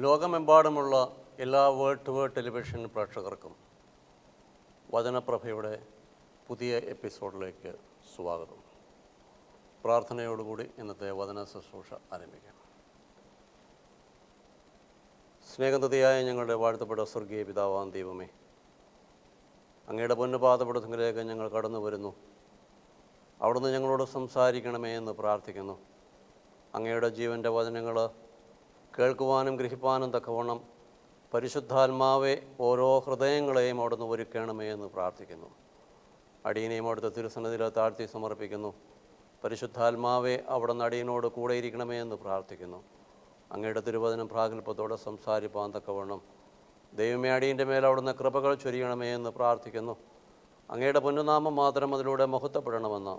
ലോകമെമ്പാടുമുള്ള എല്ലാ world to world television പ്രേക്ഷകർക്കും വചനപ്രഭയുടെ പുതിയ എപ്പിസോഡിലേക്ക് സ്വാഗതം. പ്രാർത്ഥനയോടുകൂടി ഇന്നത്തെ വചന ശുശ്രൂഷ ആരംഭിക്കാം. സ്നേഹനിധിയായ ഞങ്ങളുടെ വാഴ്ത്തപ്പെട്ട സ്വർഗീയ പിതാവാം ദൈവമേ, അങ്ങയുടെ പൊന്നുപാദപടത്തിലേക്ക് ഞങ്ങൾ കടന്നു വരുന്നു. അവിടുന്ന് ഞങ്ങളോട് സംസാരിക്കണമേ എന്ന് പ്രാർത്ഥിക്കുന്നു. അങ്ങയുടെ ജീവൻ്റെ വചനങ്ങൾ കേൾക്കുവാനും ഗ്രഹിപ്പാനും തക്കവണ്ണം പരിശുദ്ധാത്മാവെ ഓരോ ഹൃദയങ്ങളെയും അവിടുന്ന് ഒരുക്കണമേ എന്ന് പ്രാർത്ഥിക്കുന്നു. അടിയനെയും അവിടുത്തെ തിരുസന്നിധിയിൽ താഴ്ത്തി സമർപ്പിക്കുന്നു. പരിശുദ്ധാത്മാവെ അവിടുന്ന് അടിയനോട് കൂടെ ഇരിക്കണമേ എന്ന് പ്രാർത്ഥിക്കുന്നു. അങ്ങയുടെ തിരുവചനം പ്രാഗൽഭ്യത്തോടെ സംസാരിപ്പാൻ തക്കവണ്ണം ദൈവമേ അടിയൻ്റെ മേൽ അവിടുന്ന് കൃപകൾ ചൊരിയണമേ എന്ന് പ്രാർത്ഥിക്കുന്നു. അങ്ങയുടെ പൊന്നുനാമം മാത്രം അതിലൂടെ മഹത്വപ്പെടണമെന്ന്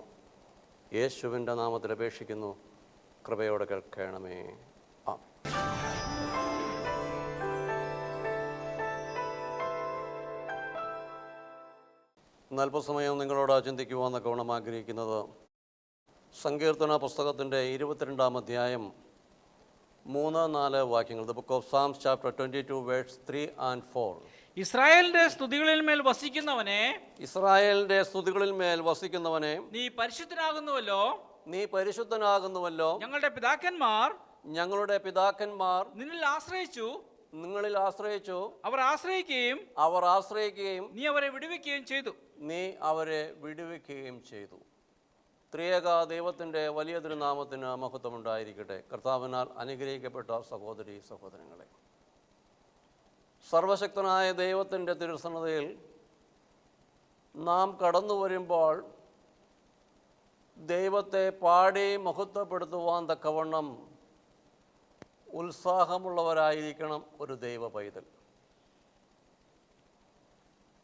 യേശുവിൻ്റെ നാമത്തിൽ അപേക്ഷിക്കുന്നു. കൃപയോടെ കേൾക്കണമേ. അല്പസമയം നിങ്ങളോട് ചിന്തിക്കുവാൻ തക്കവണ്ണം ആഗ്രഹിക്കുന്നത് സങ്കീർത്തന പുസ്തകത്തിൻ്റെ 22-ാം അധ്യായം 3-4 വാക്യങ്ങൾ. The book of Psalms chapter 22 verse 3 and 4. ഇസ്രായേലിന്റെ സ്തുതികളിൽ മേൽ വസിക്കുന്നവനെ, ഇസ്രായേലിന്റെ സ്തുതികളിൽ മേൽ വസിക്കുന്നവനെ, നീ പരിശുദ്ധനാകുന്നുവല്ലോ, നീ പരിശുദ്ധനാകുന്നുവല്ലോ. ഞങ്ങളുടെ പിതാക്കന്മാർ നിന്നിൽ ആശ്രയിച്ചു, നിങ്ങളിൽ ആശ്രയിച്ചു, അവർ ആശ്രയിക്കുകയും നീ അവരെ വിടുവിക്കുകയും ചെയ്തു. ത്രിയേക ദൈവത്തിൻ്റെ വലിയ തിരുനാമത്തിന് മഹത്വമുണ്ടായിരിക്കട്ടെ. കർത്താവിനാൽ അനുഗ്രഹിക്കപ്പെട്ട സഹോദരീ സഹോദരങ്ങളെ, സർവശക്തനായ ദൈവത്തിൻ്റെ തിരുസന്നിധിയിൽ നാം കടന്നു വരുമ്പോൾ ദൈവത്തെ പാടി മഹത്വപ്പെടുത്തുവാൻ തക്കവണ്ണം ഉത്സാഹമുള്ളവരായിരിക്കണം ഒരു ദൈവ പൈതൽ.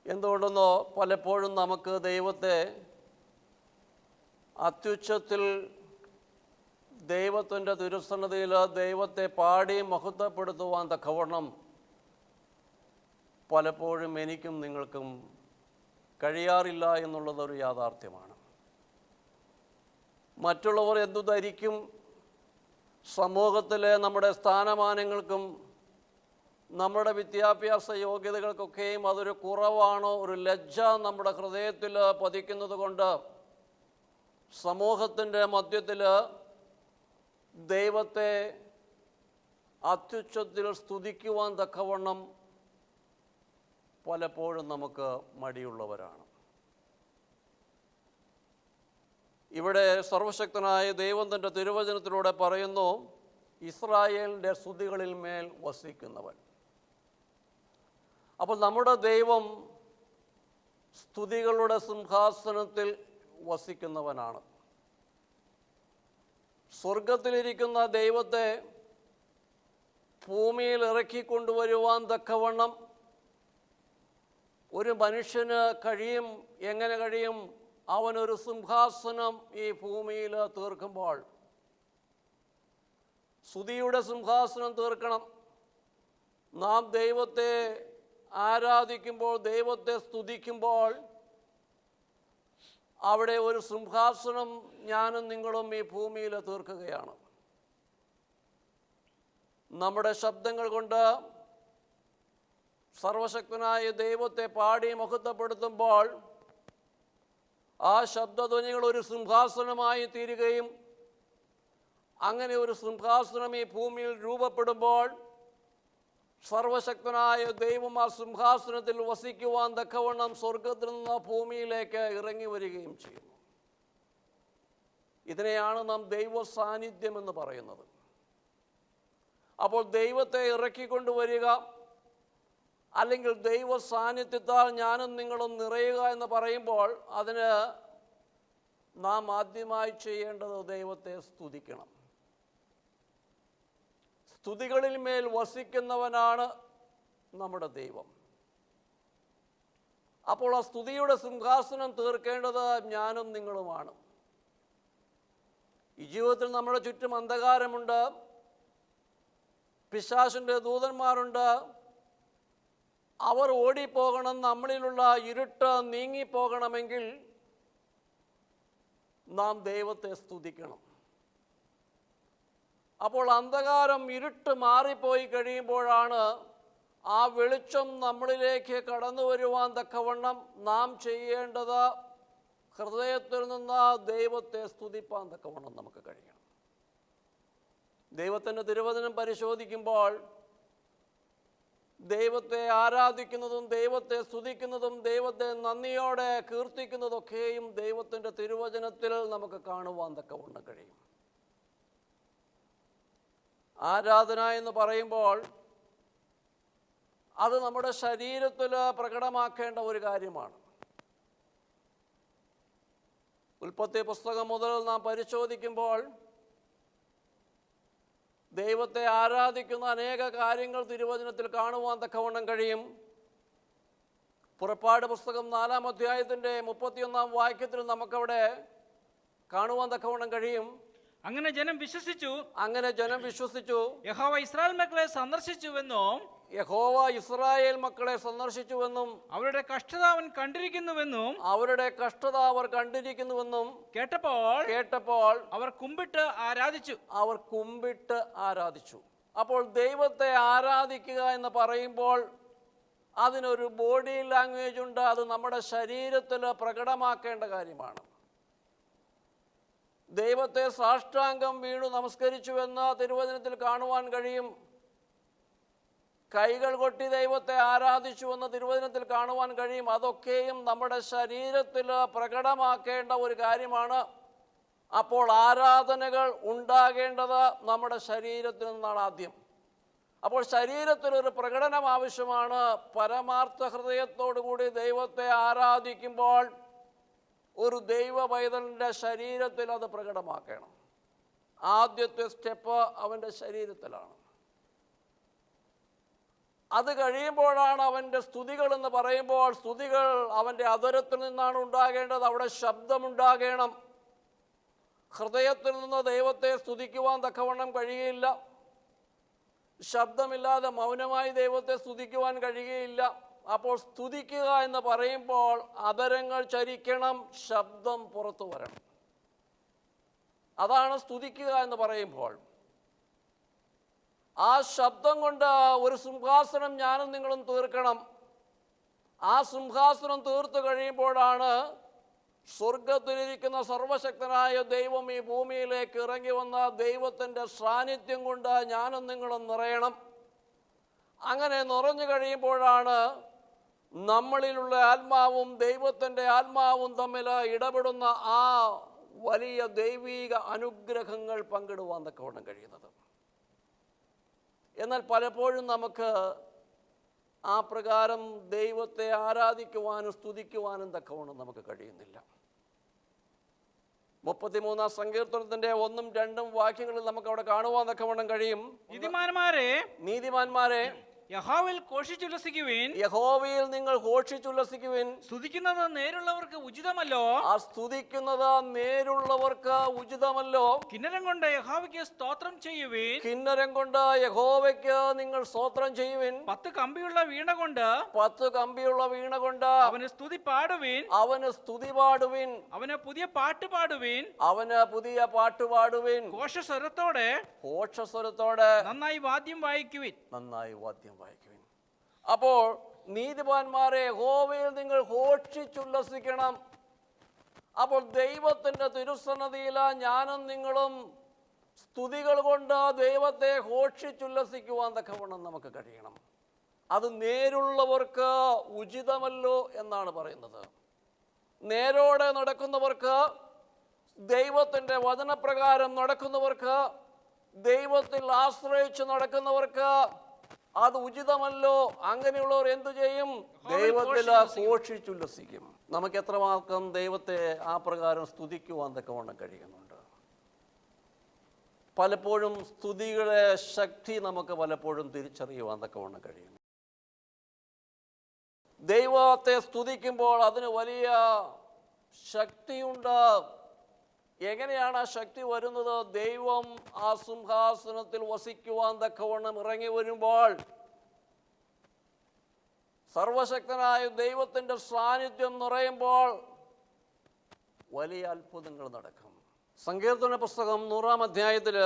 എന്തുകൊണ്ടെന്നോ പലപ്പോഴും നമുക്ക് ദൈവത്തെ അത്യുച്ചത്തിൽ ദൈവത്തിൻ്റെ തിരുസന്നിധിയിൽ ദൈവത്തെ പാടി മഹത്വപ്പെടുത്തുവാൻ തക്കവണ്ണം പലപ്പോഴും എനിക്കും നിങ്ങൾക്കും കഴിയാറില്ല എന്നുള്ളതൊരു യാഥാർത്ഥ്യമാണ്. മറ്റുള്ളവർ എന്തു ധരിക്കും, സമൂഹത്തിലെ നമ്മുടെ സ്ഥാനമാനങ്ങൾക്കും നമ്മുടെ വിദ്യാഭ്യാസ യോഗ്യതകൾക്കൊക്കെയും അതൊരു കുറവാണോ, ഒരു ലജ്ജ നമ്മുടെ ഹൃദയത്തിൽ പതിക്കുന്നത് കൊണ്ട് സമൂഹത്തിൻ്റെ മധ്യത്തിൽ ദൈവത്തെ അത്യുച്ചത്തിൽ സ്തുതിക്കുവാൻ തക്കവണ്ണം പലപ്പോഴും നമുക്ക് മടിയുള്ളവരാണ്. ഇവിടെ സർവശക്തനായ ദൈവം തൻ്റെ തിരുവചനത്തിലൂടെ പറയുന്നു, ഇസ്രായേലിൻ്റെ സ്തുതികളിൽ മേൽ വസിക്കുന്നവൻ. അപ്പോൾ നമ്മുടെ ദൈവം സ്തുതികളുടെ സിംഹാസനത്തിൽ വസിക്കുന്നവനാണ്. സ്വർഗത്തിലിരിക്കുന്ന ദൈവത്തെ ഭൂമിയിൽ ഇറക്കിക്കൊണ്ടുവരുവാൻ തക്കവണ്ണം ഒരു മനുഷ്യന് കഴിയും. എങ്ങനെ കഴിയും? അവനൊരു സിംഹാസനം ഈ ഭൂമിയിൽ തീർക്കുമ്പോൾ, സ്തുതിയുടെ സിംഹാസനം തീർക്കണം. നാം ദൈവത്തെ ആരാധിക്കുമ്പോൾ, ദൈവത്തെ സ്തുതിക്കുമ്പോൾ അവിടെ ഒരു സിംഹാസനം ഞാനും നിങ്ങളും ഈ ഭൂമിയിൽ തീർക്കുകയാണ്. നമ്മുടെ ശബ്ദങ്ങൾ കൊണ്ട് സർവശക്തനായ ദൈവത്തെ പാടി മഹത്വപ്പെടുത്തുമ്പോൾ ആ ശബ്ദധ്വനികൾ ഒരു സിംഹാസനമായി തീരുകയും അങ്ങനെ ഒരു സിംഹാസനം ഈ ഭൂമിയിൽ രൂപപ്പെടുമ്പോൾ സർവശക്തനായ ദൈവം ആ സിംഹാസനത്തിൽ വസിക്കുവാൻ തക്കവണ്ണം സ്വർഗത്തിൽ നിന്ന് ഭൂമിയിലേക്ക് ഇറങ്ങി വരികയും ചെയ്യുന്നു. ഇതിനെയാണ് നാം ദൈവ സാന്നിധ്യം എന്ന് പറയുന്നത്. അപ്പോൾ ദൈവത്തെ ഇറക്കിക്കൊണ്ടുവരിക അല്ലെങ്കിൽ ദൈവ സാന്നിധ്യത്താൽ ഞാനും നിങ്ങളും നിറയുക എന്ന് പറയുമ്പോൾ അതിന് നാം ആദ്യമായി ചെയ്യേണ്ടത് ദൈവത്തെ സ്തുതിക്കണം. സ്തുതികളിൽ മേൽ വസിക്കുന്നവനാണ് നമ്മുടെ ദൈവം. അപ്പോൾ ആ സ്തുതിയുടെ സിംഹാസനം തീർക്കേണ്ടത് ഞാനും നിങ്ങളുമാണ്. ഈ ജീവിതത്തിൽ നമ്മുടെ ചുറ്റും അന്ധകാരമുണ്ട്, പിശാചിൻ്റെ ദൂതന്മാരുണ്ട്. അവർ ഓടിപ്പോകണം. നമ്മളിലുള്ള ഇരുട്ട് നീങ്ങിപ്പോകണമെങ്കിൽ നാം ദൈവത്തെ സ്തുതിക്കണം. അപ്പോൾ അന്ധകാരം ഇരുട്ട് മാറിപ്പോയി കഴിയുമ്പോഴാണ് ആ വെളിച്ചം നമ്മളിലേക്ക് കടന്നു വരുവാൻ തക്കവണ്ണം നാം ചെയ്യേണ്ടത് ഹൃദയത്തിൽ നിന്ന് ദൈവത്തെ സ്തുതിപ്പാൻ തക്കവണ്ണം നമുക്ക് കഴിയണം. ദൈവത്തിൻ്റെ തിരുവചനം പരിശോധിക്കുമ്പോൾ ദൈവത്തെ ആരാധിക്കുന്നതും ദൈവത്തെ സ്തുതിക്കുന്നതും ദൈവത്തെ നന്ദിയോടെ കീർത്തിക്കുന്നതൊക്കെയും ദൈവത്തിൻ്റെ തിരുവചനത്തിൽ നമുക്ക് കാണുവാൻ തക്കവണ്ണം കഴിയും. ആരാധന എന്ന് പറയുമ്പോൾ അത് നമ്മുടെ ശരീരത്തിൽ പ്രകടമാക്കേണ്ട ഒരു കാര്യമാണ്. ഉൽപ്പത്തി പുസ്തകം മുതൽ നാം പരിശോധിക്കുമ്പോൾ ദൈവത്തെ ആരാധിക്കുന്ന അനേക കാര്യങ്ങൾ തിരുവചനത്തിൽ കാണുവാൻ തക്കവണ്ണം കഴിയും. പുറപ്പാട് പുസ്തകം 4-ാം അധ്യായത്തിൻ്റെ 31-ാം വാക്യത്തിൽ നമുക്കവിടെ കാണുവാൻ തക്കവണ്ണം കഴിയും. അങ്ങനെ ജനം വിശ്വസിച്ചു യഹോവ ഇസ്രായേൽ മക്കളെ സന്ദർശിച്ചുവെന്നും യഹോവ ഇസ്രായേൽ മക്കളെ സന്ദർശിച്ചുവെന്നും അവരുടെ കഷ്ടത അവൻ കണ്ടിരിക്കുന്നുവെന്നും അവർ കണ്ടിരിക്കുന്നുവെന്നും കേട്ടപ്പോൾ അവർ കുമ്പിട്ട് ആരാധിച്ചു. അപ്പോൾ ദൈവത്തെ ആരാധിക്കുക എന്ന് പറയുമ്പോൾ അതിനൊരു ബോഡി ലാംഗ്വേജ് ഉണ്ട്. അത് നമ്മുടെ ശരീരത്തിൽ പ്രകടമാക്കേണ്ട കാര്യമാണ്. ദൈവത്തെ സാഷ്ടാംഗം വീണു നമസ്കരിച്ചുവെന്ന് തിരുവചനത്തിൽ കാണുവാൻ കഴിയും. കൈകൾ കൊട്ടി ദൈവത്തെ ആരാധിച്ചുവെന്ന് തിരുവചനത്തിൽ കാണുവാൻ കഴിയും. അതൊക്കെയും നമ്മുടെ ശരീരത്തിൽ പ്രകടമാക്കേണ്ട ഒരു കാര്യമാണ്. അപ്പോൾ ആരാധനകൾ ഉണ്ടാകേണ്ടത് നമ്മുടെ ശരീരത്തിൽ നിന്നാണ് ആദ്യം. അപ്പോൾ ശരീരത്തിലൊരു പ്രകടനം ആവശ്യമാണ്. പരമാർത്ഥ ഹൃദയത്തോടു കൂടി ദൈവത്തെ ആരാധിക്കുമ്പോൾ ഒരു ദൈവ പൈതലിൻ്റെ ശരീരത്തിൽ അത് പ്രകടമാക്കണം. ആദ്യത്തെ സ്റ്റെപ്പ് അവൻ്റെ ശരീരത്തിലാണ്. അത് കഴിയുമ്പോഴാണ് അവൻ്റെ സ്തുതികൾ എന്ന് പറയുമ്പോൾ സ്തുതികൾ അവൻ്റെ അധരത്തിൽ നിന്നാണ് ഉണ്ടാകേണ്ടത്. അവിടെ ശബ്ദമുണ്ടാകണം. ഹൃദയത്തിൽ നിന്ന് ദൈവത്തെ സ്തുതിക്കുവാൻ തക്കവണ്ണം കഴിയുകയില്ല. ശബ്ദമില്ലാതെ മൗനമായി ദൈവത്തെ സ്തുതിക്കുവാൻ കഴിയുകയില്ല. അപ്പോൾ സ്തുതിക്കുക എന്ന് പറയുമ്പോൾ അധരങ്ങൾ ചരിക്കണം, ശബ്ദം പുറത്തു വരണം. അതാണ് സ്തുതിക്കുക എന്ന് പറയുമ്പോൾ. ആ ശബ്ദം കൊണ്ട് ഒരു സിംഹാസനം ഞാനും നിങ്ങളും തീർക്കണം. ആ സിംഹാസനം തീർത്തു കഴിയുമ്പോഴാണ് സ്വർഗത്തിലിരിക്കുന്ന സർവശക്തനായ ദൈവം ഈ ഭൂമിയിലേക്ക് ഇറങ്ങി വന്ന ദൈവത്തിൻ്റെ സാന്നിധ്യം കൊണ്ട് ഞാനും നിങ്ങളും നിറയണം. അങ്ങനെ നിറഞ്ഞു കഴിയുമ്പോഴാണ് നമ്മളിലുള്ള ആത്മാവും ദൈവത്തിൻ്റെ ആത്മാവും തമ്മിൽ ഇടപെടുന്ന ആ വലിയ ദൈവീക അനുഗ്രഹങ്ങൾ പങ്കിടുവാൻ തക്കവണ്ണം കഴിയുന്നത്. എന്നാൽ പലപ്പോഴും നമുക്ക് ആ പ്രകാരം ദൈവത്തെ ആരാധിക്കുവാനും സ്തുതിക്കുവാനും തക്കവണ്ണം നമുക്ക് കഴിയുന്നില്ല. 33-ാം സങ്കീർത്തനത്തിൻ്റെ 1-2 വാക്യങ്ങളിൽ നമുക്ക് അവിടെ കാണുവാൻ തക്കവണ്ണം കഴിയും. നീതിമാന്മാരെ യഹോവയിൽ ഘോഷിച്ചുല്ലസിക്കുവിൻ. യഹോവയിൽ നിങ്ങൾ ഘോഷിച്ചുല്ലസിക്കുവിൻ. സ്തുതിക്കുന്നത് നേരുള്ളവർക്ക് ഉചിതമല്ലോ. ആ സ്തുതിക്കുന്നത് നേരുള്ളവർക്ക് ഉചിതമല്ലോ. കിന്നരം കൊണ്ട് യഹോവയ്ക്ക് സ്തോത്രം ചെയ്യുവിൻ. കിന്നരം കൊണ്ട് യഹോവയ്ക്ക് നിങ്ങൾ സ്തോത്രം ചെയ്യുവിൻ. 10 കമ്പിയുള്ള വീണ കൊണ്ട് അവന് സ്തുതി പാടുവിൻ. അവന് പുതിയ പാട്ട് പാടുവിൻ. ഘോഷസ്വരത്തോടെ നന്നായി വാദ്യം വായിക്കുവിൻ. അപ്പോൾ നീതിമാന്മാരെ യഹോവയിൽ നിങ്ങൾ ഘോഷിച്ചുല്ലസിക്കണം. അപ്പോൾ ദൈവത്തിൻ്റെ തിരുസന്നിധിയിൽ ഞാനും നിങ്ങളും സ്തുതികൾ കൊണ്ട് ദൈവത്തെ ഘോഷിച്ചുല്ലസിക്കുവാൻ തക്കവണ്ണം നമുക്ക് കഴിയണം. അത് നേരുള്ളവർക്ക് ഉചിതമല്ലോ എന്നാണ് പറയുന്നത്. നേരോടെ നടക്കുന്നവർക്ക്, ദൈവത്തിൻ്റെ വചനപ്രകാരം നടക്കുന്നവർക്ക്, ദൈവത്തിൽ ആശ്രയിച്ച് നടക്കുന്നവർക്ക് അത് ഉചിതമല്ലോ. അങ്ങനെയുള്ളവർ എന്തു ചെയ്യും? ദൈവത്തിൽ ഘോഷിച്ചുല്ലസിക്കും. നമുക്ക് എത്രമാത്രം ദൈവത്തെ ആ പ്രകാരം സ്തുതിക്കുവാൻ തക്കവണ്ണം കഴിയുന്നുണ്ട്. പലപ്പോഴും സ്തുതിയുടെ ശക്തി നമുക്ക് പലപ്പോഴും തിരിച്ചറിയുവാൻ തക്കവണ്ണം കഴിയുന്നു. ദൈവത്തെ സ്തുതിക്കുമ്പോൾ അതിന് വലിയ ശക്തിയുണ്ട്. എങ്ങനെയാണ് ആ ശക്തി വരുന്നത്? ദൈവം ആ സിംഹാസനത്തിൽ വസിക്കുവാൻ തക്കവണ്ണം ഇറങ്ങി വരുമ്പോൾ സർവശക്തനായ ദൈവത്തിൻ്റെ സാന്നിധ്യം നിറയുമ്പോൾ വലിയ അത്ഭുതങ്ങൾ നടക്കും. സങ്കീർത്തന പുസ്തകം 100-ാം അധ്യായത്തിൽ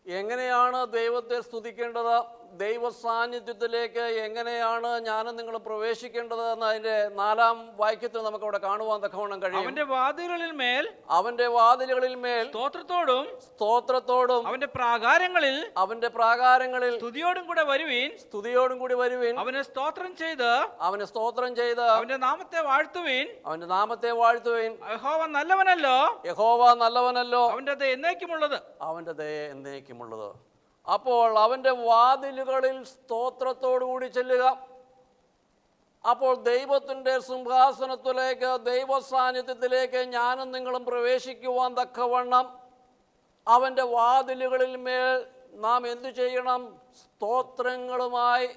എങ്ങനെയാണ് ദൈവത്തെ സ്തുതിക്കേണ്ടത്, ദൈവ സാന്നിധ്യത്തിലേക്ക് എങ്ങനെയാണ് ഞാനും നിങ്ങൾ പ്രവേശിക്കേണ്ടത് എന്ന് അതിന്റെ 4-ാം വാക്യത്തിൽ നമുക്ക് അവിടെ കാണുവാൻ തക്കവണ്ണം കഴിയും. അവന്റെ വാതിലുകളിൽ മേൽ സ്തോത്രത്തോടും അവന്റെ പ്രാകാരങ്ങളിൽ സ്തുതിയോടും കൂടി വരുവീൻ. അവനെ സ്തോത്രം ചെയ്ത് അവന്റെ നാമത്തെ വാഴ്ത്തുവീൻ. യഹോവ നല്ലവനല്ലോ, അവന്റെ ദയ എന്നേക്കുമുള്ളത്. അപ്പോൾ അവന്റെ വാതിലുകളിൽ സ്തോത്രത്തോടുകൂടി ചെല്ലുക. അപ്പോൾ ദൈവത്തിൻ്റെ സിംഹാസനത്തിലേക്ക്, ദൈവ സാന്നിധ്യത്തിലേക്ക് ഞാനും നിങ്ങളും പ്രവേശിക്കുവാൻ തക്കവണ്ണം അവൻ്റെ വാതിലുകളിൽ മേൽ നാം എന്തു ചെയ്യണം? സ്തോത്രങ്ങളുമായി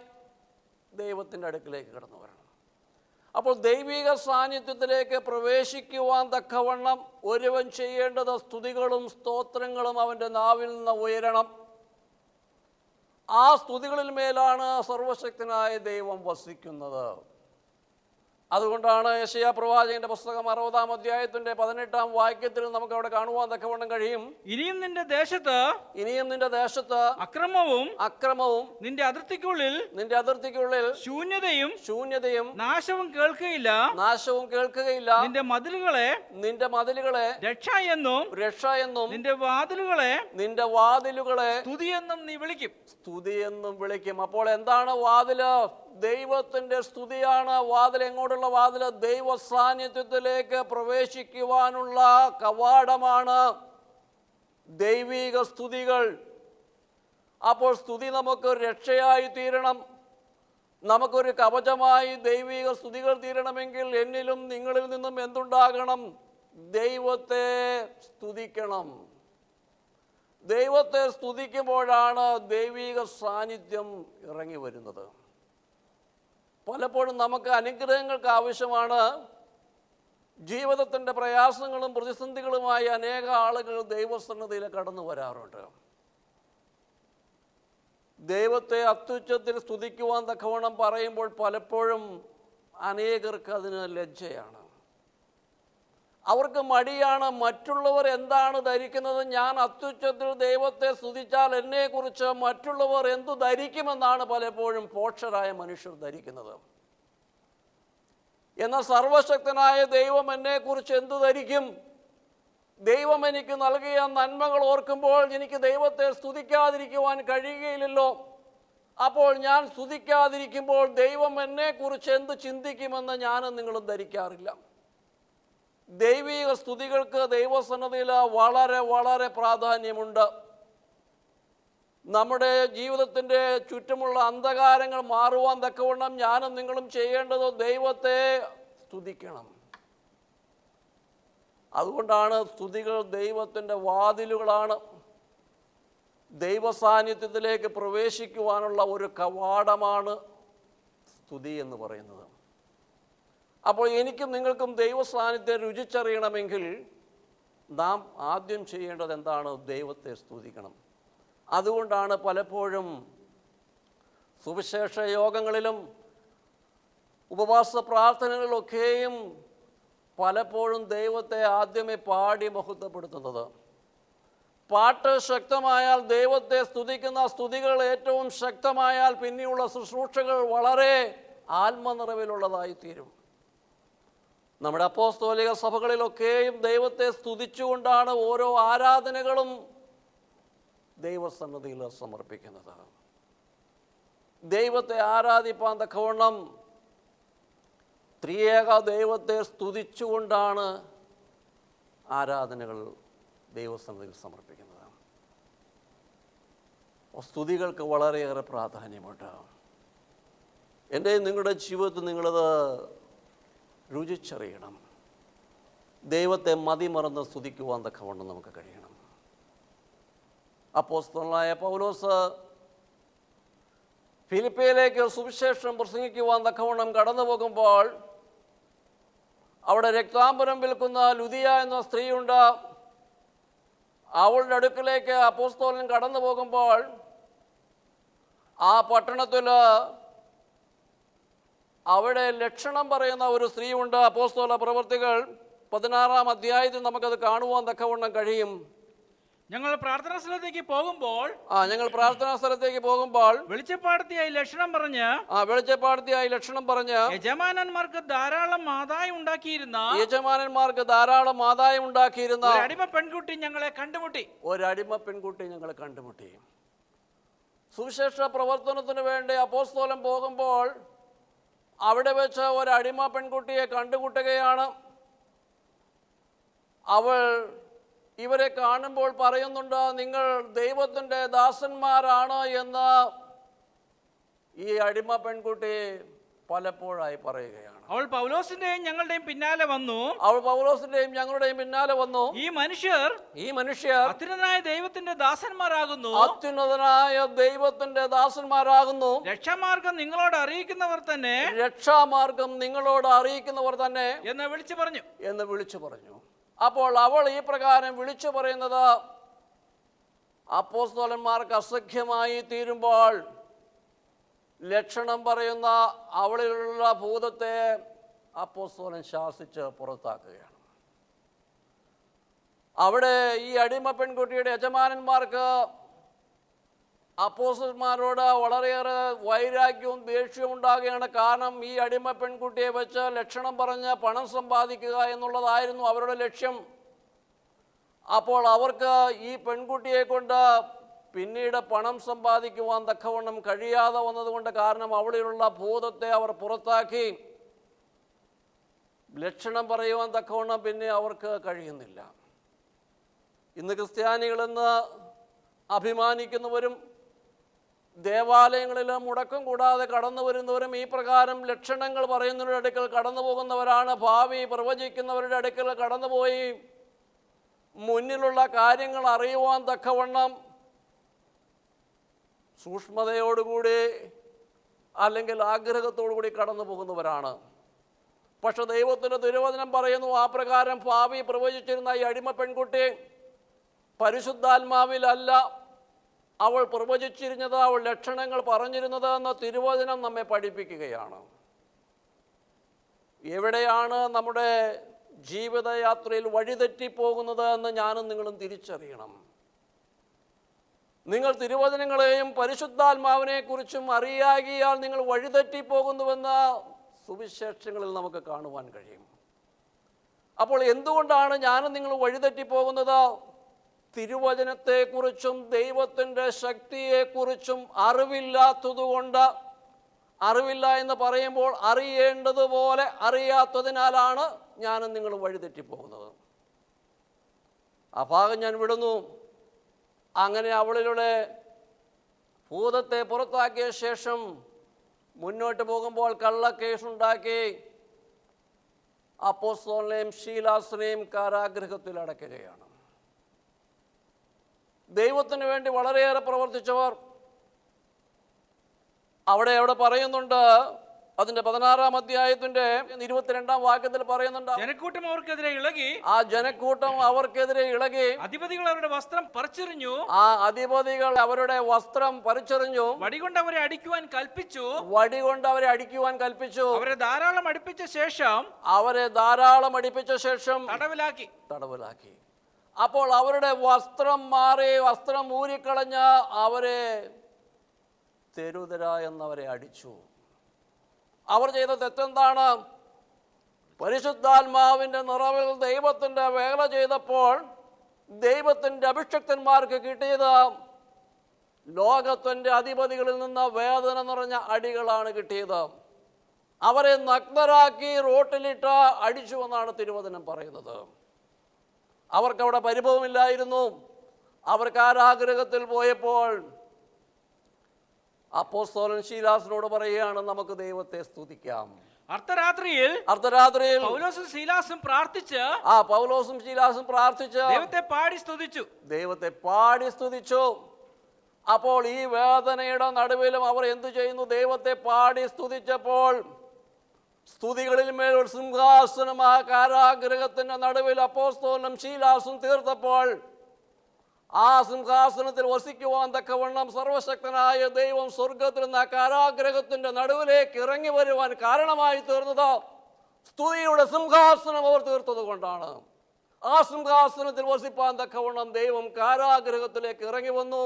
ദൈവത്തിൻ്റെ അടുക്കിലേക്ക് കടന്നു വരണം. അപ്പോൾ ദൈവിക സാന്നിധ്യത്തിലേക്ക് പ്രവേശിക്കുവാൻ തക്കവണ്ണം ഒരുവൻ ചെയ്യേണ്ടത് സ്തുതികളും സ്തോത്രങ്ങളും അവൻ്റെ നാവിൽ നിന്ന് ഉയരണം. ആ സ്തുതികളിൽ മേലാണ് സർവശക്തനായ ദൈവം വസിക്കുന്നത്. അതുകൊണ്ടാണ് യെശയ്യാ പ്രവാചകന്റെ പുസ്തകം 60-ാം അധ്യായത്തിന്റെ 18-ാം വാക്യത്തിൽ നമുക്ക് അവിടെ കാണുവാൻ തക്കവണ്ണം കഴിയും. ഇനിയും നിന്റെ ദേശത്ത് അക്രമവും നിന്റെ അതിർത്തിക്കുള്ളിൽ ശൂന്യതയും നാശവും കേൾക്കുകയില്ല. നിന്റെ മതിലുകളെ രക്ഷ എന്നും നിന്റെ വാതിലുകളെ സ്തുതിയെന്നും നീ വിളിക്കും. അപ്പോൾ എന്താണ് വാതില്? ദൈവത്തിന്റെ സ്തുതിയാണ് വാതിൽ. എങ്ങോട്ടുള്ള വാതില്? ദൈവ സാന്നിധ്യത്തിലേക്ക് പ്രവേശിക്കുവാനുള്ള കവാടമാണ് ദൈവിക സ്തുതികൾ. അപ്പോൾ സ്തുതി നമുക്ക് രക്ഷയായി തീരണം, നമുക്കൊരു കവചമായി ദൈവിക സ്തുതികൾ തീരണമെങ്കിൽ എന്നിലും നിങ്ങളിൽ നിന്നും എന്തുണ്ടാകണം? ദൈവത്തെ സ്തുതിക്കണം. ദൈവത്തെ സ്തുതിക്കുമ്പോഴാണ് ദൈവിക സാന്നിധ്യം ഇറങ്ങി വരുന്നത്. പലപ്പോഴും നമുക്ക് അനുഗ്രഹങ്ങൾക്ക് ആവശ്യമാണ്. ജീവിതത്തിൻ്റെ പ്രയാസങ്ങളും പ്രതിസന്ധികളുമായി അനേക ആളുകൾ ദൈവസന്നിധിയിൽ കടന്നു വരാറുണ്ട്. ദൈവത്തെ അത്യുച്ചത്തിൽ സ്തുതിക്കുവാൻ തക്കവണ്ണം പറയുമ്പോൾ പലപ്പോഴും അനേകർക്ക് അതിന് ലജ്ജയാണ്, അവർക്ക് മടിയാണ്. മറ്റുള്ളവർ എന്താണ് ധരിക്കുന്നത്? ഞാൻ അത്യുച്ചത്തിൽ ദൈവത്തെ സ്തുതിച്ചാൽ എന്നെക്കുറിച്ച് മറ്റുള്ളവർ എന്തു ധരിക്കുമെന്നാണ് പലപ്പോഴും പോഷരായ മനുഷ്യർ ധരിക്കുന്നത്. എന്നാൽ സർവശക്തനായ ദൈവം എന്നെക്കുറിച്ച് എന്തു ധരിക്കും? ദൈവം എനിക്ക് നൽകിയ നന്മകൾ ഓർക്കുമ്പോൾ എനിക്ക് ദൈവത്തെ സ്തുതിക്കാതിരിക്കുവാൻ കഴിയുകയില്ലല്ലോ. അപ്പോൾ ഞാൻ സ്തുതിക്കാതിരിക്കുമ്പോൾ ദൈവം എന്നെക്കുറിച്ച് എന്ത് ചിന്തിക്കുമെന്ന് ഞാനും നിങ്ങളും ധരിക്കാറില്ല. ദൈവിക സ്തുതികൾക്ക് ദൈവസന്നിധിയിൽ വളരെ വളരെ പ്രാധാന്യമുണ്ട്. നമ്മുടെ ജീവിതത്തിൻ്റെ ചുറ്റുമുള്ള അന്ധകാരങ്ങൾ മാറുവാൻ തക്കവണ്ണം ഞാനും നിങ്ങളും ചെയ്യേണ്ടത് ദൈവത്തെ സ്തുതിക്കണം. അതുകൊണ്ടാണ് സ്തുതികൾ ദൈവത്തിൻ്റെ വാതിലുകളാണ്. ദൈവ സാന്നിധ്യത്തിലേക്ക് പ്രവേശിക്കുവാനുള്ള ഒരു കവാടമാണ് സ്തുതി എന്ന് പറയുന്നത്. അപ്പോൾ എനിക്കും നിങ്ങൾക്കും ദൈവ സാന്നിധ്യം രുചിച്ചറിയണമെങ്കിൽ നാം ആദ്യം ചെയ്യേണ്ടത് എന്താണ്? ദൈവത്തെ സ്തുതിക്കണം. അതുകൊണ്ടാണ് പലപ്പോഴും സുവിശേഷ യോഗങ്ങളിലും ഉപവാസ പ്രാർത്ഥനകളിലൊക്കെയും പലപ്പോഴും ദൈവത്തെ ആദ്യമേ പാടി മഹത്വപ്പെടുത്തുന്നത്. പാട്ട് ശക്തമായാൽ, ദൈവത്തെ സ്തുതിക്കുന്ന സ്തുതികൾ ഏറ്റവും ശക്തമായാൽ പിന്നെയുള്ള ശുശ്രൂഷകൾ വളരെ ആത്മനിറവിലുള്ളതായിത്തീരും. നമ്മുടെ അപ്പോസ്തോലിക സഭകളിലൊക്കെയും ദൈവത്തെ സ്തുതിച്ചുകൊണ്ടാണ് ഓരോ ആരാധനകളും ദൈവസന്നിധിയിൽ സമർപ്പിക്കുന്നത്. ദൈവത്തെ ആരാധിപ്പാൻ തക്കവണ്ണം ത്രിയേക ദൈവത്തെ സ്തുതിച്ചുകൊണ്ടാണ് ആരാധനകൾ ദൈവസന്നിധിയിൽ സമർപ്പിക്കുന്നത്. സ്തുതികൾക്ക് വളരെയേറെ പ്രാധാന്യമുണ്ട്. എൻ്റെ നിങ്ങളുടെ ജീവിതത്തിൽ നിങ്ങളത് രുചിച്ചറിയണം. ദൈവത്തെ മതിമറന്ന് സ്തുതിക്കുവാൻ തക്കവണ്ണം നമുക്ക് കഴിയണം. അപ്പോസ്തലനായ പൗലോസ് ഫിലിപ്പിയിലേക്ക് സുവിശേഷം പ്രസംഗിക്കുവാൻ തക്കവണ്ണം കടന്നു പോകുമ്പോൾ അവിടെ രക്താംബരം വിൽക്കുന്ന ലുദിയ എന്ന സ്ത്രീയുണ്ട്. അവളുടെ അടുക്കിലേക്ക് അപ്പോസ്തലൻ കടന്നു പോകുമ്പോൾ ആ പട്ടണത്തിൽ അവിടെ ലക്ഷണം പറയുന്ന ഒരു സ്ത്രീയുണ്ട്. അപ്പോസ്തല പ്രവൃത്തികൾ 16-ാം അധ്യായത്തിൽ നമുക്കത് കാണുവാൻ തക്കവണ്ണം കഴിയും. ഞങ്ങൾ പ്രാർത്ഥനാ സ്ഥലത്തേക്ക് പോകുമ്പോൾ ഞങ്ങൾ പ്രാർത്ഥനാ സ്ഥലത്തേക്ക് പോകുമ്പോൾ വെളിച്ചപ്പാടത്തിയായി ലക്ഷണം പറഞ്ഞ് വെളിച്ചപ്പാടത്തിയായി ലക്ഷണം പറഞ്ഞ് യജമാനന്മാർക്ക് ധാരാളം ആദായം ഉണ്ടാക്കിയിരുന്ന ഒരു അടിമ പെൺകുട്ടി ഞങ്ങളെ കണ്ടുമുട്ടി. സുവിശേഷ പ്രവർത്തനത്തിന് വേണ്ടി അപ്പോസ്തലൻ പോകുമ്പോൾ അവിടെ വെച്ച് ഒരു അടിമ പെൺകുട്ടിയെ കണ്ടുമുട്ടുകയാണ്. അവൾ ഇവരെ കാണുമ്പോൾ പറയുന്നുണ്ട്, നിങ്ങൾ ദൈവത്തിൻ്റെ ദാസന്മാരാണ് എന്ന് ഈ അടിമ പെൺകുട്ടി പലപ്പോഴായി പറയുകയാണ്. അവൾ പൗലോസിന്റെയും ഞങ്ങളുടെയും പിന്നാലെ വന്നു. ഈ മനുഷ്യർ അത്യുന്നതനായ ദൈവത്തിന്റെ ദാസന്മാരാകുന്നു. രക്ഷാമാർഗം നിങ്ങളോട് അറിയിക്കുന്നവർ തന്നെ എന്ന് വിളിച്ചു പറഞ്ഞു. അപ്പോൾ അവൾ ഈ പ്രകാരം വിളിച്ചു പറയുന്നത് അപ്പോസ്തലന്മാർക്ക് അസഖ്യമായി തീരുമ്പോൾ ലക്ഷണം പറയുന്ന അവളിലുള്ള ഭൂതത്തെ അപ്പോസ്തലൻ ശാസിച്ച് പുറത്താക്കുകയാണ്. അവിടെ ഈ അടിമ പെൺകുട്ടിയുടെ യജമാനന്മാർക്ക് അപ്പോസ്തലന്മാരോട് വളരെയേറെ വൈരാഗ്യവും ദേഷ്യവും ഉണ്ടാകുകയാണ്. കാരണം ഈ അടിമ പെൺകുട്ടിയെ വെച്ച് ലക്ഷണം പറഞ്ഞ് പണം സമ്പാദിക്കുക എന്നുള്ളതായിരുന്നു അവരുടെ ലക്ഷ്യം. അപ്പോൾ അവർക്ക് ഈ പെൺകുട്ടിയെ കൊണ്ട് പിന്നീട് പണം സമ്പാദിക്കുവാൻ തക്കവണ്ണം കഴിയാതെ വന്നതുകൊണ്ട്, കാരണം അവിടെയുള്ള ഭൂതത്തെ അവർ പുറത്താക്കി ലക്ഷണം പറയുവാൻ തക്കവണ്ണം പിന്നെ അവർക്ക് കഴിയുന്നില്ല. ഇന്ന് ക്രിസ്ത്യാനികളെന്ന് അഭിമാനിക്കുന്നവരും ദേവാലയങ്ങളിൽ മുടക്കം കൂടാതെ കടന്നു വരുന്നവരും ഈ പ്രകാരം ലക്ഷണങ്ങൾ പറയുന്നവരുടെ അടുക്കൽ കടന്നു പോകുന്നവരാണ്. ഭാവി പ്രവചിക്കുന്നവരുടെ അടുക്കൽ കടന്നുപോയി മുന്നിലുള്ള കാര്യങ്ങൾ അറിയുവാൻ തക്കവണ്ണം സൂക്ഷ്മതയോടുകൂടി അല്ലെങ്കിൽ ആഗ്രഹത്തോടുകൂടി കടന്നു പോകുന്നവരാണ്. പക്ഷെ ദൈവത്തിൻ്റെ തിരുവചനം പറയുന്നു, ആ പ്രകാരം ഭാവി പ്രവചിച്ചിരുന്ന ഈ അടിമ പെൺകുട്ടി പരിശുദ്ധാത്മാവിലല്ല അവൾ പ്രവചിച്ചിരുന്നത്, അവൾ ലക്ഷണങ്ങൾ പറഞ്ഞിരുന്നത് എന്ന തിരുവചനം നമ്മെ പഠിപ്പിക്കുകയാണ്. എവിടെയാണ് നമ്മുടെ ജീവിതയാത്രയിൽ വഴിതെറ്റിപ്പോകുന്നത് എന്ന് ഞാനും നിങ്ങളും തിരിച്ചറിയണം. നിങ്ങൾ തിരുവചനങ്ങളെയും പരിശുദ്ധാത്മാവിനെ കുറിച്ചും അറിയാകിയാൽ നിങ്ങൾ വഴിതെറ്റിപ്പോകുന്നുവെന്ന് സുവിശേഷങ്ങളിൽ നമുക്ക് കാണുവാൻ കഴിയും. അപ്പോൾ എന്തുകൊണ്ടാണ് ഞാനും നിങ്ങൾ വഴിതെറ്റിപ്പോകുന്നത്? തിരുവചനത്തെക്കുറിച്ചും ദൈവത്തിൻ്റെ ശക്തിയെക്കുറിച്ചും അറിവില്ലാത്തതുകൊണ്ട്. അറിവില്ല എന്ന് പറയുമ്പോൾ അറിയേണ്ടതുപോലെ അറിയാത്തതിനാലാണ് ഞാനും നിങ്ങൾ വഴിതെറ്റിപ്പോകുന്നത്. ആ ഭാഗം ഞാൻ വിടുന്നു. അങ്ങനെ അവളിലൂടെ ഭൂതത്തെ പുറത്താക്കിയ ശേഷം മുന്നോട്ട് പോകുമ്പോൾ കള്ളക്കേസുണ്ടാക്കി അപ്പോസ്തലനെയും ശീലാസിനെയും കാരാഗൃഹത്തിൽ അടയ്ക്കുകയാണ്. ദൈവത്തിന് വേണ്ടി വളരെയേറെ പ്രവർത്തിച്ചവർ അവിടെ പറയുന്നുണ്ട്. അതിന്റെ 16-ാം അധ്യായത്തിന്റെ 22-ാം വാക്യത്തിൽ പറയുന്നുണ്ട്, ജനക്കൂട്ടം അവർക്കെതിരെ ഇളകി. ആ ജനക്കൂട്ടം അവർക്കെതിരെ ഇളകി. അധിപതികൾ അവരുടെ വസ്ത്രം പറിച്ചെറിഞ്ഞു. ആ അധിപതികൾ അവരുടെ വസ്ത്രം പറിച്ചെറിഞ്ഞു. വടികൊണ്ട് അവരെ അടിക്കുവാൻ കൽപ്പിച്ചു. അവരെ ധാരാളം അടിപ്പിച്ച ശേഷം തടവിലാക്കി. അപ്പോൾ അവരുടെ വസ്ത്രം മാറി, വസ്ത്രം ഊരിക്കളഞ്ഞ് അവരെ തെരുതര എന്നവരെ അടിച്ചു. അവർ ചെയ്ത തെറ്റെന്താണ്? പരിശുദ്ധാത്മാവിൻ്റെ നിറവിൽ ദൈവത്തിൻ്റെ വേല ചെയ്തപ്പോൾ ദൈവത്തിൻ്റെ അഭിഷക്തന്മാർക്ക് കിട്ടിയത് ലോകത്തിൻ്റെ അധിപതികളിൽ നിന്ന് വേദന നിറഞ്ഞ അടികളാണ് കിട്ടിയത്. അവരെ നഗ്നരാക്കി റോട്ടിലിട്ട് അടിച്ചു എന്നാണ് തിരുവചനം പറയുന്നത്. അവർക്കവിടെ പരിഭവമില്ലായിരുന്നു. അവർ കാരാഗൃഹത്തിൽ പോയപ്പോൾ അപ്പോസ്തലൻ ശീലാസിനോട് പറയുകയാണ്, നമുക്ക് ദൈവത്തെ സ്തുതിക്കാം. അർദ്ധരാത്രിയിൽ പൗലോസും ശീലാസും പ്രാർത്ഥിച്ച് ദൈവത്തെ പാടി സ്തുതിച്ചു. അപ്പോൾ ഈ വേദനയുടെ നടുവിലും അവർ എന്തു ചെയ്യുന്നു? ദൈവത്തെ പാടി സ്തുതിച്ചപ്പോൾ സ്തുതികളിൽ മേൽ ഒരു സിംഹാസനം ആ കാരാഗൃഹത്തിന്റെ നടുവിൽ അപ്പോസ്തലനും ശീലാസും തീർത്തപ്പോൾ ആ സിംഹാസനത്തിൽ വസിക്കുവാൻ തക്കവണ്ണം സർവശക്തനായ ദൈവം സ്വർഗത്തിൽ നിന്ന് ആ കാരാഗ്രഹത്തിന്റെ നടുവിലേക്ക് ഇറങ്ങി വരുവാൻ കാരണമായി തീർന്നത് സ്തുതിയുടെ സിംഹാസനം അവർ തീർത്തത് കൊണ്ടാണ്. ആ സിംഹാസനത്തിൽ വസിപ്പാൻ തക്കവണ്ണം ദൈവം കാരാഗൃഹത്തിലേക്ക് ഇറങ്ങി വന്നു.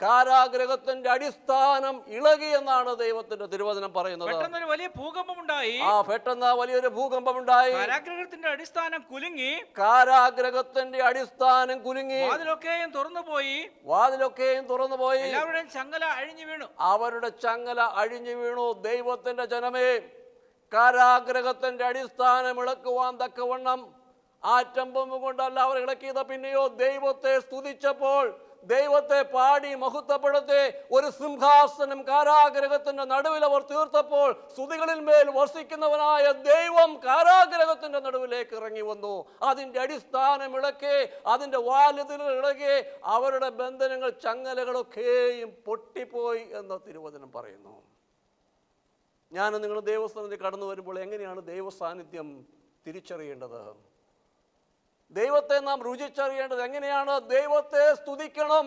കാരാഗൃഹത്തിന്റെ അടിസ്ഥാനം ഇളകി എന്നാണ് ദൈവത്തിന്റെ തിരുവചനം പറയുന്നത്. പെട്ടെന്ന് വലിയ ഭൂകമ്പമുണ്ടായി. പെട്ടെന്ന് വലിയൊരു ഭൂകമ്പമുണ്ടായി. കാരാഗൃഹത്തിന്റെ അടിസ്ഥാനം കുലുങ്ങി. കാരാഗൃഹത്തിന്റെ അടിസ്ഥാനം കുലുങ്ങി. വാതിലൊക്കെയും തുറന്നുപോയി. എല്ലാവരുടെയും ചങ്ങല അഴിഞ്ഞു വീണു. അവരുടെ ചങ്ങല അഴിഞ്ഞു വീണു. ദൈവത്തിന്റെ ജനമേ, കാരാഗൃഹത്തിന്റെ അടിസ്ഥാനം ഇളക്കുവാൻ തക്കവണ്ണം ആറ്റമ്പമ്പ് കൊണ്ടല്ല അവർ ഇളക്കിയത്. പിന്നെയോ ദൈവത്തെ സ്തുതിച്ചപ്പോൾ, ദൈവത്തെ പാടി മഹത്വപ്പെടുത്തി ഒരു സിംഹാസനം കാരാഗൃഹത്തിന്റെ നടുവിൽ അവർ തീർത്തപ്പോൾ സ്തുതികളിൽ മേൽ വസിക്കുന്നവനായ ദൈവം കാരാഗൃഹത്തിന്റെ നടുവിലേക്ക് ഇറങ്ങി വന്നു. അതിന്റെ അടിസ്ഥാനം ഇളക്കി, അതിന്റെ വാതിലുകൾ ഇളകി, അവരുടെ ബന്ധനങ്ങൾ, ചങ്ങലകളൊക്കെയും പൊട്ടിപ്പോയി എന്ന് തിരുവചനം പറയുന്നു. ഞാൻ നിങ്ങൾ ദൈവസ്ഥാനത്തിൽ കടന്നു വരുമ്പോൾ എങ്ങനെയാണ് ദൈവസാന്നിധ്യം തിരിച്ചറിയേണ്ടത്? ദൈവത്തെ നാം രുചിച്ചറിയേണ്ടത് എങ്ങനെയാണ്? ദൈവത്തെ സ്തുതിക്കണം.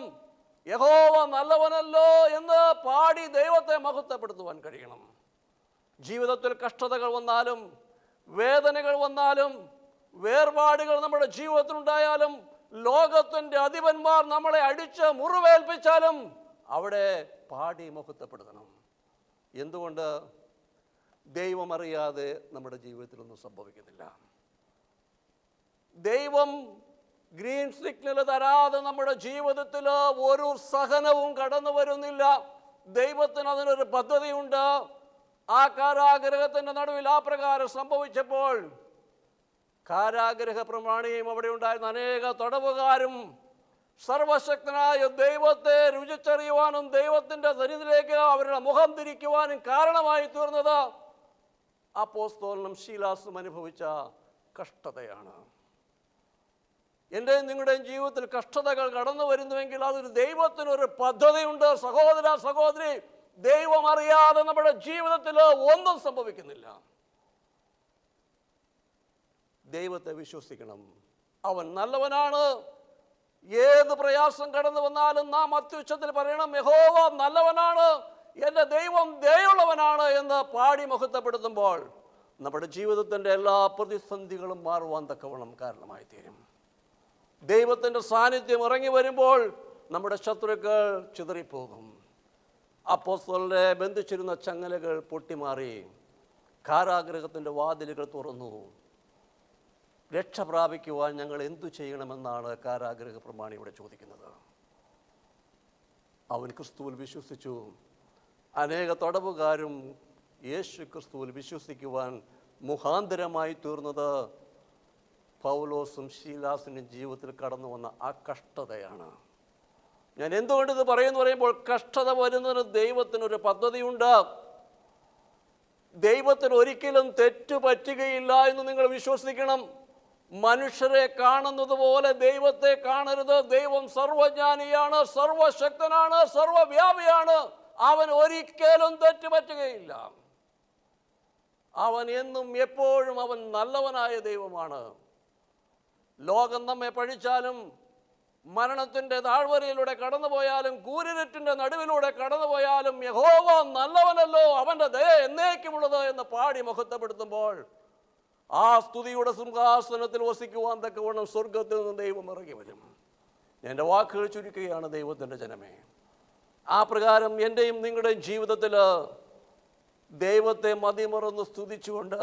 യഹോവ നല്ലവനല്ലോ എന്ന് പാടി ദൈവത്തെ മഹത്വപ്പെടുത്തുവാൻ കഴിയണം. ജീവിതത്തിൽ കഷ്ടതകൾ വന്നാലും, വേദനകൾ വന്നാലും, വേർപാടുകൾ നമ്മുടെ ജീവിതത്തിലുണ്ടായാലും, ലോകത്തിൻ്റെ അധിപന്മാർ നമ്മളെ അടിച്ച് മുറിവേൽപ്പിച്ചാലും അവിടെ പാടി മഹത്വപ്പെടുത്തണം. എന്തുകൊണ്ട്? ദൈവം അറിയാതെ നമ്മുടെ ജീവിതത്തിലൊന്നും സംഭവിക്കുന്നില്ല. ദൈവം ഗ്രീൻ സിഗ്നൽ തരാതെ നമ്മുടെ ജീവിതത്തിൽ ഒരു സഹനവും കടന്നു വരുന്നില്ല. ദൈവത്തിന് അതിനൊരു പദ്ധതിയുണ്ട്. ആ കാരാഗൃഹത്തിന്റെ നടുവിൽ ആ പ്രകാരം സംഭവിച്ചപ്പോൾ കാരാഗൃഹ പ്രമാണിയും അവിടെ ഉണ്ടായിരുന്ന അനേക തടവുകാരും സർവശക്തനായ ദൈവത്തെ രുചിച്ചറിയുവാനും ദൈവത്തിന്റെ സന്നിധിയിലേക്ക് അവരുടെ മുഖം തിരിക്കുവാനും കാരണമായി തീർന്നത് അപ്പോസ്തലനും ശീലാസും അനുഭവിച്ച കഷ്ടതയാണ്. എൻ്റെയും നിങ്ങളുടെയും ജീവിതത്തിൽ കഷ്ടതകൾ കടന്നു വരുന്നുവെങ്കിൽ അതൊരു ദൈവത്തിനൊരു പദ്ധതിയുണ്ട്. സഹോദര സഹോദരി, ദൈവം അറിയാതെ നമ്മുടെ ജീവിതത്തിൽ ഒന്നും സംഭവിക്കുന്നില്ല. ദൈവത്തെ വിശ്വസിക്കണം. അവൻ നല്ലവനാണ്. ഏത് പ്രയാസം കടന്നു വന്നാലും നാം അത്യുച്ചത്തിൽ പറയണം, യഹോവ നല്ലവനാണ്, എൻ്റെ ദൈവം ദയുള്ളവനാണ് എന്ന് പാടി മഹത്വപ്പെടുത്തുമ്പോൾ നമ്മുടെ ജീവിതത്തിൻ്റെ എല്ലാ പ്രതിസന്ധികളും മാറുവാൻ തക്കവണ്ണം കാരണമായി തീരും. ദൈവത്തിൻ്റെ സാന്നിധ്യം ഇറങ്ങി വരുമ്പോൾ നമ്മുടെ ശത്രുക്കൾ ചിതറിപ്പോകും. അപ്പോസ്തലനെ ബന്ധിച്ചിരുന്ന ചങ്ങലകൾ പൊട്ടിമാറി, കാരാഗൃഹത്തിൻ്റെ വാതിലുകൾ തുറന്നു. രക്ഷ പ്രാപിക്കുവാൻ ഞങ്ങൾ എന്തു ചെയ്യണമെന്നാണ് കാരാഗൃഹ പ്രമാണി ഇവിടെ ചോദിക്കുന്നത്. അവൻ ക്രിസ്തുവിൽ വിശ്വസിച്ചു. അനേക തടവുകാരും യേശു ക്രിസ്തുവിൽ വിശ്വസിക്കുവാൻ മുഖാന്തരമായി തീർന്നത് പൗലോസും ശീലാസിനും ജീവിതത്തിൽ കടന്നു വന്ന ആ കഷ്ടതയാണ്. ഞാൻ എന്തുകൊണ്ട് ഇത് പറയുമ്പോൾ കഷ്ടത വരുന്നതിന് ദൈവത്തിനൊരു പദ്ധതിയുണ്ട്. ദൈവത്തിന് ഒരിക്കലും തെറ്റു പറ്റുകയില്ല എന്ന് നിങ്ങൾ വിശ്വസിക്കണം. മനുഷ്യരെ കാണുന്നത് പോലെ ദൈവത്തെ കാണരുത്. ദൈവം സർവജ്ഞാനിയാണ്, സർവശക്തനാണ്, സർവവ്യാപിയാണ്. അവൻ ഒരിക്കലും തെറ്റു പറ്റുകയില്ല. അവൻ എന്നും എപ്പോഴും അവൻ നല്ലവനായ ദൈവമാണ്. ലോകം നമ്മെ പഴിച്ചാലും, മരണത്തിൻ്റെ താഴ്വരയിലൂടെ കടന്നുപോയാലും, കൂരിരുട്ടിൻ്റെ നടുവിലൂടെ കടന്നുപോയാലും യഹോവ നല്ലവനല്ലോ, അവൻ്റെ ദയ എന്നേക്കുമുള്ളത് എന്ന് പാടി മഹത്വപ്പെടുത്തുമ്പോൾ ആ സ്തുതിയുടെ സിംഹാസനത്തിൽ വസിക്കുവാൻ തക്കവണ്ണം സ്വർഗത്തിൽ നിന്ന് ദൈവം ഇറങ്ങി വരും. എൻ്റെ വാക്കുകൾ ചുരുക്കുകയാണ് ദൈവത്തിൻ്റെ ജനമേ. ആ പ്രകാരം എൻ്റെയും നിങ്ങളുടെയും ജീവിതത്തിൽ ദൈവത്തെ മതിമറന്ന് സ്തുതിച്ചുകൊണ്ട്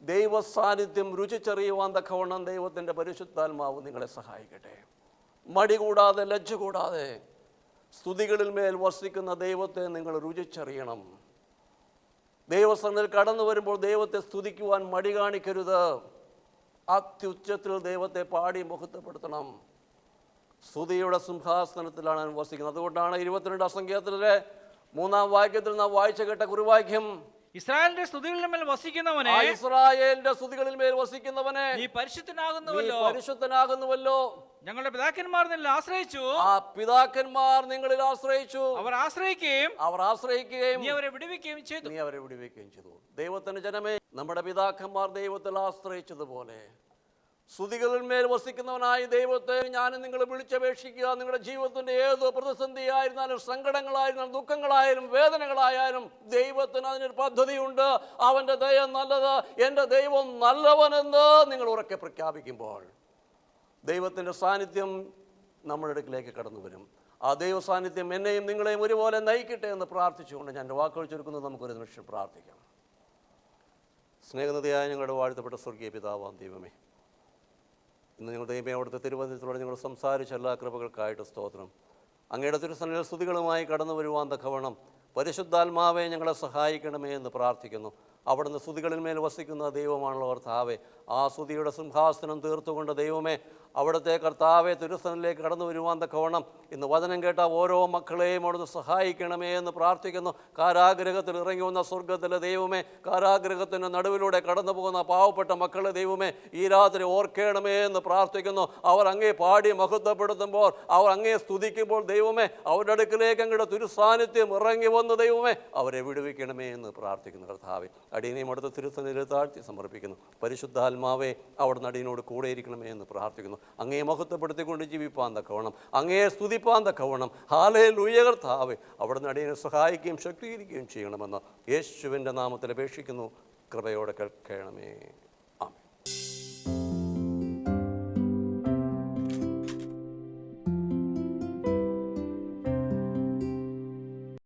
ദൈവ സാന്നിധ്യം രുചിച്ചറിയുവാൻ തക്കവണ്ണം ദൈവത്തിൻ്റെ പരിശുദ്ധാത്മാവ് നിങ്ങളെ സഹായിക്കട്ടെ. മടി കൂടാതെ, ലജ്ജ കൂടാതെ സ്തുതികളിൽ മേൽ വസിക്കുന്ന ദൈവത്തെ നിങ്ങൾ രുചിച്ചറിയണം. ദൈവസന്നിധിയിൽ കടന്നു വരുമ്പോൾ ദൈവത്തെ സ്തുതിക്കുവാൻ മടി കാണിക്കരുത്. അത്യുച്ചത്തിൽ ദൈവത്തെ പാടി മുഖത്തപ്പെടുത്തണം. സ്തുതിയുടെ സിംഹാസനത്തിലാണ് വസിക്കുന്നത്. അതുകൊണ്ടാണ് 22 സങ്കീർത്തനത്തിലെ 3-ാം വാക്യത്തിൽ നാം വായിച്ച കേട്ട കുറുവാക്യം, ഇസ്രായേലിന്റെ സ്തുതികളിൽ മേൽ വസിക്കുന്നവനെ, ഇസ്രായേലിന്റെ സ്തുതികളിൽ മേൽ വസിക്കുന്നവനെ, നീ പരിശുദ്ധനാകുന്നുവല്ലോ, പരിശുദ്ധനാകുന്നുവല്ലോ. ഞങ്ങളുടെ പിതാക്കന്മാർ നിന്നിൽ ആശ്രയിച്ചു. ആ പിതാക്കന്മാർ നിങ്ങളിൽ ആശ്രയിച്ചു. അവർ ആശ്രയിക്കുകയും നീ അവരെ വിടുവിക്കുകയും ചെയ്തു. ദൈവത്തിന്റെ ജനമേ, നമ്മുടെ പിതാക്കന്മാർ ദൈവത്തിൽ ആശ്രയിച്ചതുപോലെ സ്തുതികളിൽ മേൽ വസിക്കുന്നവനായ ദൈവത്തെ ഞാനും നിങ്ങൾ വിളിച്ചപേക്ഷിക്കുക. നിങ്ങളുടെ ജീവിതത്തിന്റെ ഏത് പ്രതിസന്ധിയായിരുന്നാലും, സങ്കടങ്ങളായിരുന്നാലും, ദുഃഖങ്ങളായാലും, വേദനകളായാലും ദൈവത്തിന് അതിനൊരു പദ്ധതിയുണ്ട്. അവൻ്റെ ദയ നല്ലത്, എൻ്റെ ദൈവം നല്ലവനെന്ന് നിങ്ങൾ ഉറക്കെ പ്രഖ്യാപിക്കുമ്പോൾ ദൈവത്തിൻ്റെ സാന്നിധ്യം നമ്മുടെ അടുക്കിലേക്ക് കടന്നു വരും. ആ ദൈവ സാന്നിധ്യം എന്നെയും നിങ്ങളെയും ഒരുപോലെ നയിക്കട്ടെ എന്ന് പ്രാർത്ഥിച്ചുകൊണ്ട് ഞാൻ എൻ്റെ വാക്കുകൾ ചുരുക്കുന്നത് നമുക്കൊരു നിമിഷം പ്രാർത്ഥിക്കാം. സ്നേഹനിധിയായ ഞങ്ങളുടെ വാഴ്ത്തപ്പെട്ട സ്വർഗീയ പിതാവാം ദൈവമേ, ഇന്ന് ഞങ്ങൾ ദൈവമേ അവിടുത്തെ തിരുവനന്തപുരത്തോടെ ഞങ്ങൾ സംസാരിച്ച എല്ലാ കൃപകൾക്കായിട്ട് സ്തോത്രം. അങ്ങയുടെ തിരുസന്നിധിയിൽ സ്തുതികളുമായി കടന്നു വരുവാൻ തക്കവണ്ണം പരിശുദ്ധാത്മാവെ ഞങ്ങളെ സഹായിക്കണമേ എന്ന് പ്രാർത്ഥിക്കുന്നു. അവിടുന്ന് സ്തുതികളിന്മേൽ വസിക്കുന്ന ദൈവമാണല്ലോ കർത്താവെ. ആ സ്തുതിയുടെ സിംഹാസനം തീർത്തുകൊണ്ട് ദൈവമേ അവിടുത്തെ കർത്താവെ തിരുസന്നിധിയിലേക്ക് കടന്നു വരുവാൻ തക്കവണ്ണം ഇന്ന് വചനം കേട്ട ഓരോ മക്കളെയും അവിടുന്ന് സഹായിക്കണമേ എന്ന് പ്രാർത്ഥിക്കുന്നു. കാരാഗ്രഹത്തിൽ ഇറങ്ങി വന്ന സ്വർഗത്തിലെ ദൈവമേ, കാരാഗ്രഹത്തിൻ്റെ നടുവിലൂടെ കടന്നു പോകുന്ന പാവപ്പെട്ട മക്കളെ ദൈവമേ ഈ രാത്രി ഓർക്കണമേ എന്ന് പ്രാർത്ഥിക്കുന്നു. അവർ അങ്ങേ പാടി മഹത്വപ്പെടുത്തുമ്പോൾ, അവർ അങ്ങേ സ്തുതിക്കുമ്പോൾ ദൈവമേ അവരുടെ അടുക്കിലേക്ക് അങ്ങയുടെ തിരുസാന്നിധ്യം ഇറങ്ങി വന്ന് ദൈവമേ അവരെ വിടുവിക്കണമേ എന്ന് പ്രാർത്ഥിക്കുന്നു. കർത്താവെ അടിയനെയും അടുത്ത തിരുസന്നിധിയിൽ താഴ്ത്തി സമർപ്പിക്കുന്നു. പരിശുദ്ധാത്മാവെ അവിടുന്ന് അടിയനോട് കൂടെ ഇരിക്കണമേ എന്ന് പ്രാർത്ഥിക്കുന്നു. അങ്ങയെ മഹത്വപ്പെടുത്തിക്കൊണ്ട് ജീവിപ്പാൻ തക്കവണ്ണം, അങ്ങയെ സ്തുതിപ്പാൻ തക്കവണ്ണം ഹല്ലേലൂയ കർത്താവേ അവിടുന്ന് അടിയനെ സഹായിക്കുകയും ശക്തീകരിക്കുകയും ചെയ്യണമെന്ന് യേശുവിൻ്റെ നാമത്തിൽ അപേക്ഷിക്കുന്നു. കൃപയോടെ കേൾക്കണമേ.